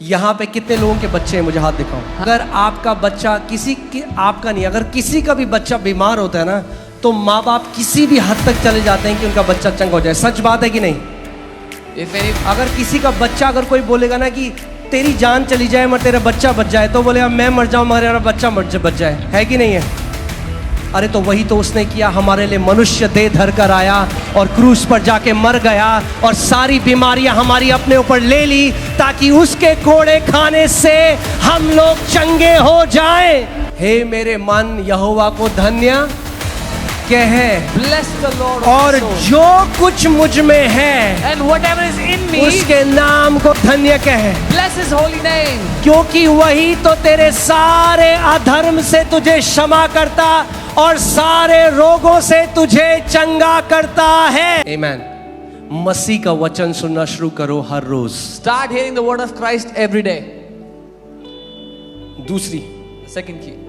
यहाँ पे कितने लोगों के बच्चे हैं, मुझे हाथ दिखाओ। अगर आपका बच्चा आपका नहीं, अगर किसी का भी बच्चा बीमार होता है ना, तो माँ बाप किसी भी हद तक चले जाते हैं कि उनका बच्चा चंगा हो जाए। सच बात है कि नहीं? अगर किसी का बच्चा, अगर कोई बोलेगा ना कि तेरी जान चली जाए मगर तेरा बच्चा बच जाए, तो बोलेगा मैं मर जाऊं मगर मेरा बच्चा बच जाए, है कि नहीं है? अरे तो वही तो उसने किया, हमारे लिए मनुष्य देह धर कर आया और क्रूस पर जाके मर गया और सारी बीमारियां हमारी अपने ऊपर ले ली, ताकि उसके कोड़े खाने से हम लोग चंगे हो जाएं। हे मेरे मन यहोवा को धन्य कह, Bless the Lord, और my soul. जो कुछ मुझ में है And whatever is in me, उसके नाम को धन्य कह, bless His holy name. क्योंकि वही तो तेरे सारे अधर्म से तुझे क्षमा करता और सारे रोगों से तुझे चंगा करता है। आमीन। मसीह का वचन सुनना शुरू करो हर रोज। Start hearing the word of Christ every day. दूसरी, Second key.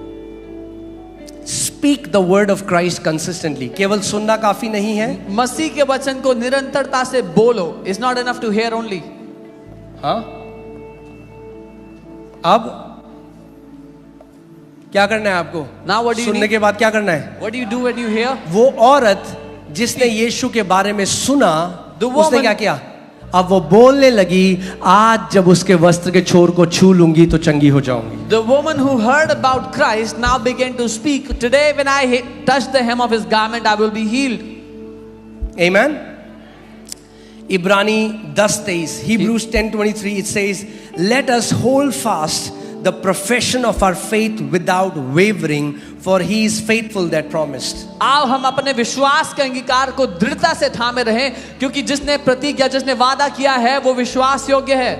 Speak the word of Christ consistently. केवल सुनना काफी नहीं है। मसीह के वचन को निरंतरता से बोलो. It's not enough to hear only. हाँ, अब क्या करना है आपको? Now what do you सुनने need? के बाद क्या करना है? What do you do when you hear? वो औरत जिसने यीशु के बारे में सुना, उसने क्या किया? अब वो बोलने लगी, आज जब उसके वस्त्र के छोर को छू लूंगी तो चंगी हो जाऊंगी। The woman who heard about Christ now began to speak. Today when I touch the hem of His garment, I will be healed. Amen. इब्रानी 10:23, Hebrews 10:23, it says, let us hold fast the profession of our faith without wavering, for He is faithful that promised. आओ हम अपने विश्वास के अंगीकार को दृढ़ता से थामे रहें, क्योंकि जिसने प्रतिज्ञा, जिसने वादा किया है, वो विश्वास योग्य है।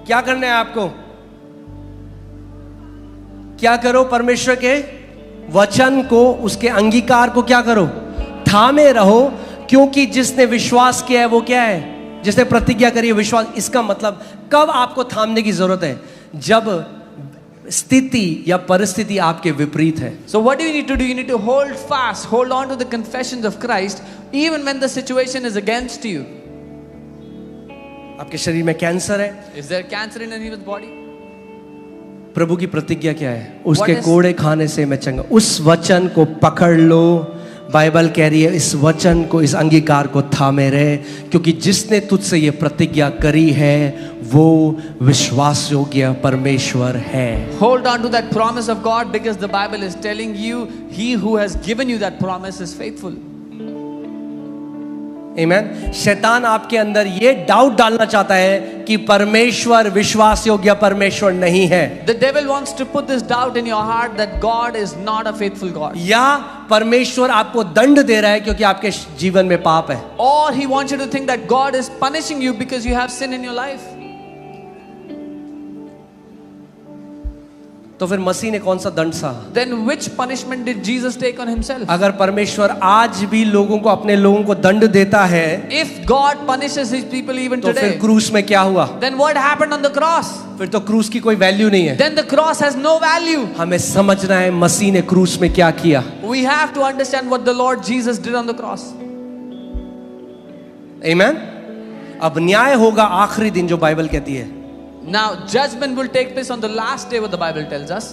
क्या करना है आपको? क्या करो? परमेश्वर के वचन को, उसके अंगीकार को क्या करो? थामे रहो, क्योंकि जिसने विश्वास किया है वो क्या है? जिसने प्रतिज्ञा करी है, विश्वास। इसका मतलब कब आपको थामने की जरूरत है? जब स्थिति या परिस्थिति आपके विपरीत है। So what do you need to do? You need to hold fast, hold on to the confessions of Christ, even when the situation is against you. आपके शरीर में कैंसर है, Is there cancer in anyone's body? प्रभु की प्रतिज्ञा क्या है? उसके is- कोड़े खाने से मैं चंगा। उस वचन को पकड़ लो। बाइबल कह रही है इस वचन को, इस अंगीकार को थामे रहे, क्योंकि जिसने तुझसे ये प्रतिज्ञा करी है वो विश्वास योग्य परमेश्वर है। Hold on to that promise of God, because the Bible is telling you, He who has given you that promise is faithful. आमीन। शैतान आपके अंदर ये डाउट डालना चाहता है कि परमेश्वर विश्वास योग्य परमेश्वर नहीं है, The devil wants to put this doubt in your heart that God is not a faithful God. या परमेश्वर आपको दंड दे रहा है क्योंकि आपके जीवन में पाप है। Or He wants you to think that God is punishing you because you have sin in your life. तो फिर मसीह ने कौन सा दंड सहा? Then which punishment did Jesus take on Himself? अगर परमेश्वर आज भी लोगों को, अपने लोगों को दंड देता है, If God punishes His people even तो फिर today, क्रूस में क्या हुआ? then what happened on the cross? फिर तो क्रूस की कोई वैल्यू नहीं है। Then the cross has no value. हमें समझना है मसीह ने क्रूस में क्या किया। We have to understand what the Lord Jesus did on the cross. आमीन। अब न्याय होगा आखिरी दिन, जो बाइबल कहती है, Now judgment will take place on the last day, what the Bible tells us.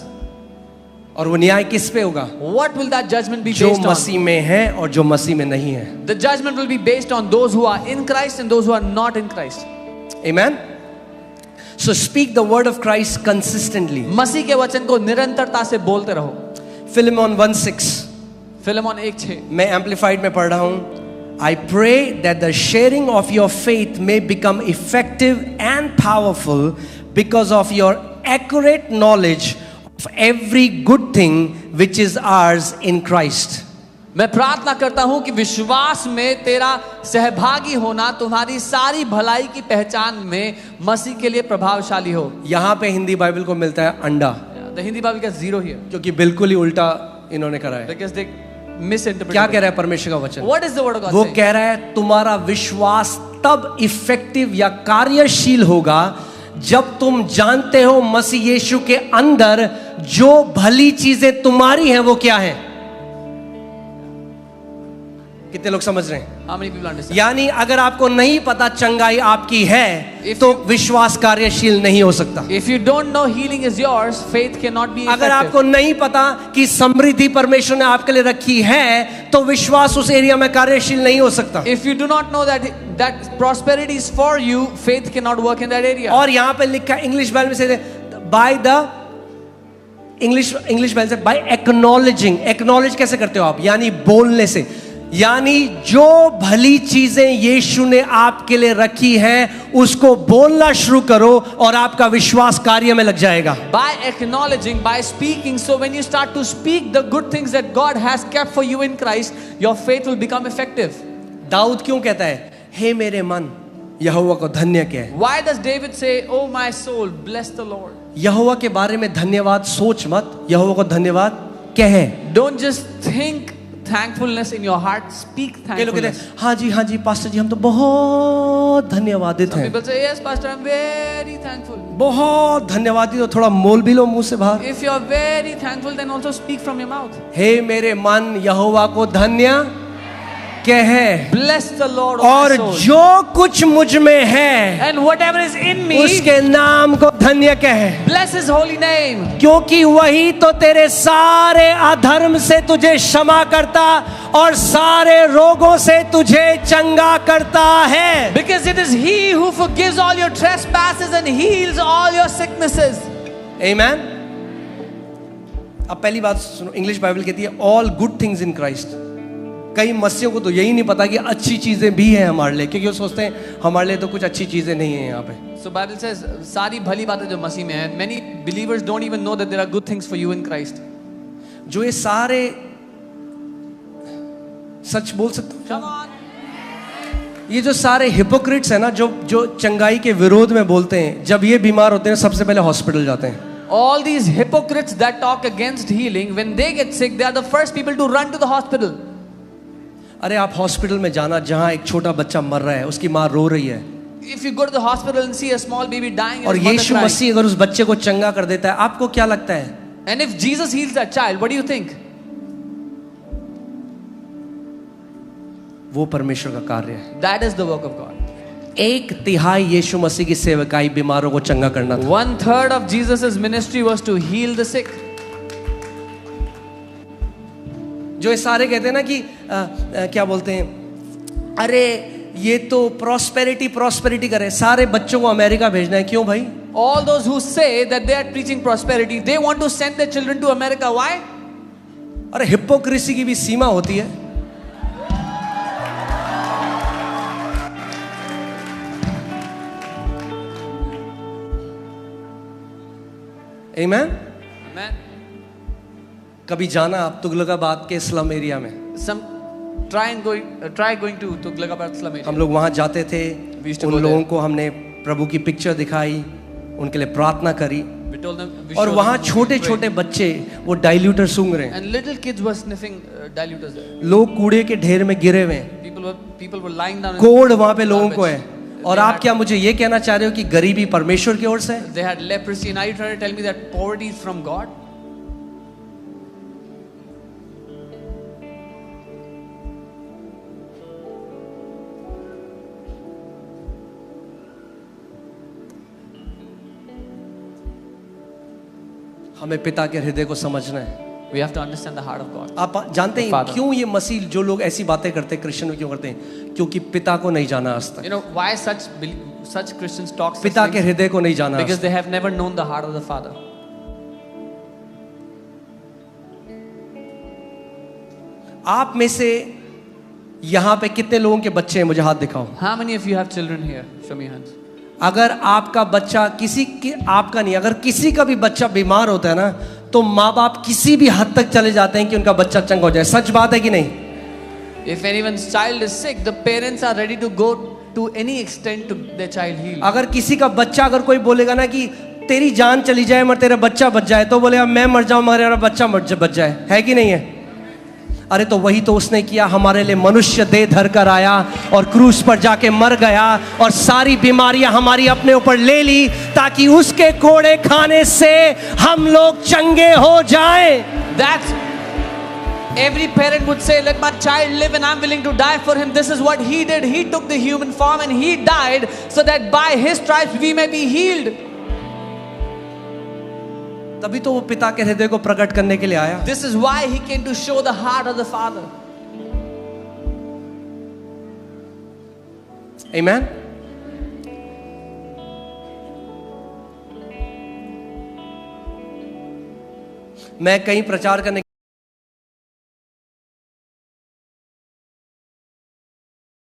और वो न्याय किस पे होगा? What will that judgment be जो based on? मसीह में है और जो मसीह में नहीं है। The judgment will be based on those who are in Christ and those who are not in Christ. Amen. So speak the word of Christ consistently. मसीह के वचन को निरंतरता से बोलते रहो. Philemon 1:6, Philemon 1:6. मैं एम्पलीफाइड में पढ़ रहा हूं। I pray that the sharing of your faith may become effective and powerful because of your accurate knowledge of every good thing which is ours in Christ. मैं प्रार्थना करता हूं कि विश्वास में तेरा सहभागी होना तुम्हारी सारी भलाई की पहचान में मसीह के लिए प्रभावशाली हो. यहां पे हिंदी बाइबल को मिलता है अंडा, The Hindi Bible gets 0 here क्योंकि बिल्कुल ही उल्टा इन्होंने करा है। because they misinterpret. क्या कह रहा है परमेश्वर का वचन? What is the word of God वो saying? कह रहा है तुम्हारा विश्वास तब इफेक्टिव या कार्यशील होगा जब तुम जानते हो मसीह यीशु के अंदर जो भली चीजें तुम्हारी हैं वो क्या है। कितने लोग समझ रहे हैं? How many people understand? यानी अगर आपको नहीं पता चंगाई आपकी है If तो विश्वास कार्यशील नहीं हो सकता। If you don't know healing is yours, faith cannot be अगर effective. आपको नहीं पता कि समृद्धि परमेश्वर ने आपके लिए रखी है तो विश्वास उस एरिया में कार्यशील नहीं हो सकता। If you do not know that prosperity is for you, faith cannot work in that area. और यहाँ पे लिखा है इंग्लिश बाइबल में से बाय द इंग्लिश बाइबल से बाय एक्नॉलेजिंग। एक्नॉलेज कैसे करते हो आप? यानी बोलने से। यानी जो भली चीजें यीशु ने आपके लिए रखी हैं उसको बोलना शुरू करो और आपका विश्वास कार्य में लग जाएगा। By acknowledging, by speaking. So when you start to speak the good things that God has kept for you in Christ, your faith will become effective. Dawood क्यों कहता है हे मेरे मन यहोवा को धन्य कह? Why does David say, "Oh my soul, bless the Lord"? यहोवा के बारे में धन्यवाद सोच मत, यहोवा को धन्यवाद कह। Don't just think thankfulness in your heart, speak कई लोग कहते thankfulness. हैं हाँ जी पास्टर जी हम तो बहुत धन्यवादित Some हैं। people say, "Yes, Pastor, I'm very thankful." बहुत धन्यवादित हो, थोड़ा मोल भी लो मुंह से बाहर। If you are very thankful, then also speak from your mouth. हे मेरे मन यहोवा को धन्य कह, Bless the Lord, O my और soul. जो कुछ मुझ में है And whatever is in me, उसके नाम को धन्य कह, bless His holy name. क्योंकि वही तो तेरे सारे अधर्म से तुझे क्षमा करता और सारे रोगों से तुझे चंगा करता है। Because it is He who forgives all your trespasses and heals all your sicknesses. आमेन। अब पहली बात सुनो, इंग्लिश बाइबल कहती है all good things in Christ. कई मसीहों को तो यही नहीं पता कि अच्छी चीजें भी हैं हमारे लिए, क्योंकि वो सोचते हैं हमारे लिए तो कुछ अच्छी चीजें नहीं है यहाँ पे। So Bible says सारी भली बातें जो मसीह में हैं, many believers don't even know that there are good things for you in Christ. जो ये सारे सच बोल सकते हो? Come on. ये जो सारे हिपोक्रिट्स हैं ना, जो चंगाई के विरोध में बोलते हैं, जब ये बीमार होते हैं सबसे पहले हॉस्पिटल जाते हैं। All these hypocrites that talk against healing, when they get sick, they are the first people to run to the hospital. अरे आप हॉस्पिटल में जाना जहाँ एक छोटा बच्चा मर रहा है, उसकी माँ रो रही है, If you go to the hospital and see a small baby dying, और and his mother Yeshu crying, मसीह अगर उस बच्चे को चंगा कर देता है, आपको क्या लगता है? and if Jesus heals that child, what do you think? वो परमेश्वर का कार्य है। That is the work of God. 1/3 यीशु मसीह की सेवकाई बीमारों को चंगा करना था। 1/3 of Jesus' ministry was to heal the sick. जो ये सारे कहते हैं ना कि क्या बोलते हैं, अरे ये तो प्रॉस्पेरिटी करे, सारे बच्चों को अमेरिका भेजना है, क्यों भाई? All those who say that they are preaching prosperity, they want to send their children to America. Why? अरे हिपोक्रेसी की भी सीमा होती है। आमीन। Amen. कभी जाना आप तुगलकाबाद के स्लम एरिया में? Try going to Tughlaqabad slum area. हम लोग वहाँ जाते थे, We used to उन go लोगों there. को हमने प्रभु की पिक्चर दिखाई, उनके लिए प्रार्थना करी, We told them, we और showed वहाँ them छोटे pray. छोटे बच्चे वो डाइल्यूटर सूंघ रहे हैं, And little kids were sniffing diluters there. लोग कूड़े के ढेर में गिरे हुए हैं, People were lying down. in कोड़ वहाँ पे लोगों को garbage. है। और They आप had- क्या मुझे ये कहना चाह रहे हो कि गरीबी परमेश्वर की ओर से है? They had leprosy, and are you trying to tell me that poverty is from God? हमें पिता के हृदय को समझना है। We have to understand the heart of God. आप जानते हैं Father. क्यों ये मसीह जो लोग ऐसी बातें करते हैं क्रिश्चियन में क्यों करते हैं? क्योंकि पिता को नहीं जाना आज तक, You know why such Christians talk such पिता के things? हृदय को नहीं जाना आज Because तक। they have never known the heart of the Father. आप में से यहाँ पे कितने लोगों के बच्चे हैं? मुझे हाथ दिखाओ। How many of you have children here? Show me your hands. अगर आपका बच्चा आपका नहीं, अगर किसी का भी बच्चा बीमार होता है ना, तो माँ बाप किसी भी हद तक चले जाते हैं कि उनका बच्चा चंगा हो जाए। सच बात है कि नहीं? If anyone's child is sick, the parents are ready to go to any extent to their child heal. अगर किसी का बच्चा, अगर कोई बोलेगा ना कि तेरी जान चली जाए मगर तेरा बच्चा बच जाए, तो बोलेगा मैं मर जाऊं मगर मेरा बच्चा बच जाए। है कि नहीं है? अरे तो वही तो उसने किया, हमारे लिए मनुष्य देह धर कर आया और क्रूस पर जाके मर गया और सारी बीमारियां हमारी अपने ऊपर ले ली, ताकि उसके कोड़े खाने से हम लोग चंगे हो जाएं। That's Every parent would say, let my child live and I'm willing to die for him. This is what he did. He took the human form and he died so that by his stripes we may be healed. तभी तो वो पिता के हृदय को प्रकट करने के लिए आया. This is why he came to show the heart of the Father. Amen. मैं कहीं प्रचार करने